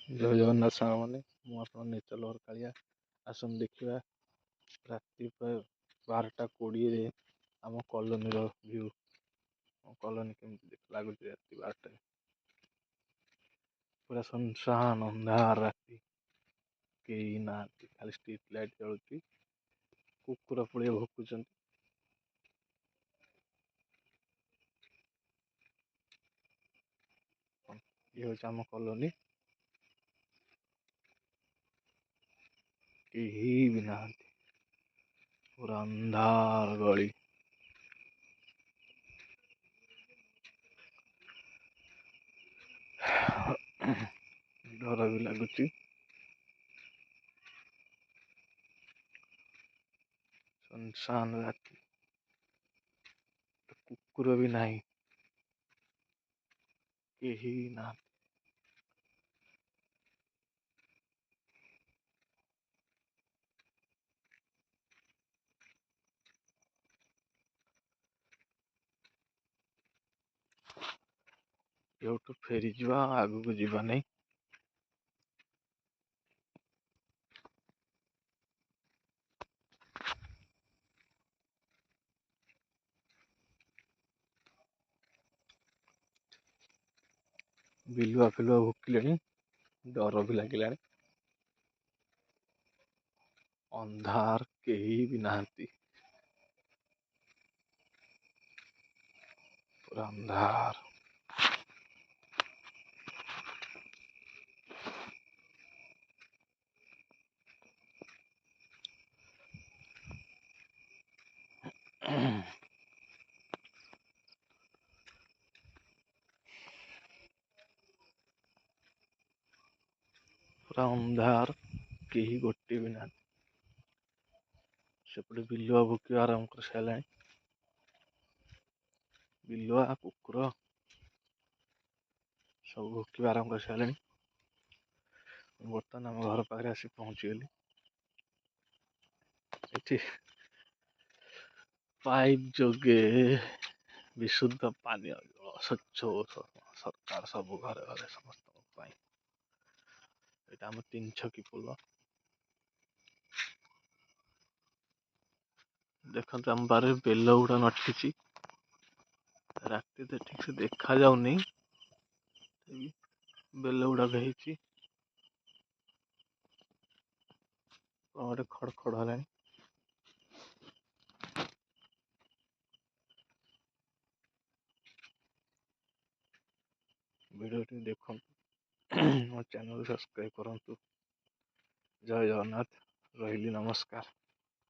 ଜୟ ଜଗନ୍ନାଥ ସାଙ୍ଗମାନେ, ମୁଁ ଆପଣ ନେଚର ଲଭର କାଳିଆ। ଆସନ୍ତୁ ଦେଖିବା ରାତି ପ୍ରାୟ 12:20ରେ ଆମ କଲୋନୀର ଭିଉ। ଆମ କଲୋନୀ କେମିତି ଲାଗୁଛି ରାତି 12ଟାରେ। ପୁରା ସୁନସାନ ଅନ୍ଧାର ରାତି, କେହି ନାହାନ୍ତି, ଖାଲି ଷ୍ଟ୍ରିଟ୍ ଲାଇଟ୍ ଜଳୁଛି। କୁକୁର ପୁଳିଆ ଭୁକୁଛନ୍ତି। ଇଏ ହେଉଛି ଆମ କଲୋନୀ, କେହି ବି ନାହାନ୍ତି, ପୁରା ଅନ୍ଧାର ଗଳି। ଡର ବି ଲାଗୁଛି। ସୁନସାନ ରାତି, କୁକୁର ବି ନାହିଁ, କେହି ନାହାନ୍ତି। ଏଉଠୁ ଫେରିଯିବା, ଆଗକୁ ଯିବା ନାହିଁ। ବିଲୁଆ ଫିଲୁଆ ଭୁକିଲେଣି, ଡର ବି ଲାଗିଲାଣି। ଅନ୍ଧାର, କେହି ବି ନାହାନ୍ତି, ପୁରା ଅନ୍ଧାର। ପୁରା ଅନ୍ଧାର, କେହି ଗୋଟେ ବି ନାହାନ୍ତି। ସେପଟେ ବିଲୁଆ ଭୁକିବା ଆରମ୍ଭ କରିସାରିଲାଣି। ବିଲୁଆ, କୁକୁର ସବୁ ଭୁକିବା ଆରମ୍ଭ କରିସାରିଲେଣି। ବର୍ତ୍ତମାନ ଆମ ଘର ପାଖରେ ଆସି ପହଞ୍ଚିଗଲି। ଏଠି ପାଇପ୍ ଯୋଗେ ବିଶୁଦ୍ଧ ପାନୀୟ ଜଳ, ସ୍ୱଚ୍ଛ ସରକାର ସବୁ ଘରେ ଘରେ ସମସ୍ତଙ୍କ ପାଇଁ। ଏଇଟା ଆମ 3 ଛକି ପୋଲ। ଦେଖନ୍ତୁ ଆମ ବାରିରେ ବେଲ ଗୁଡ଼ା ନଟିଛି। ରାତିରେ ଠିକ ସେ ଦେଖା ଯାଉନି, ବେଲ ଗୁଡାକ ହେଇଛି। କଣ ଗୋଟେ ଖଡ ଖଡ ହେଲାଣି। ଭିଡ଼ିଓଟି ଦେଖନ୍ତୁ, ମୋ ଚ୍ୟାନେଲ ସବସ୍କ୍ରାଇବ କରନ୍ତୁ। ଜୟ ଜଗନ୍ନାଥ, ରହିଲି, ନମସ୍କାର।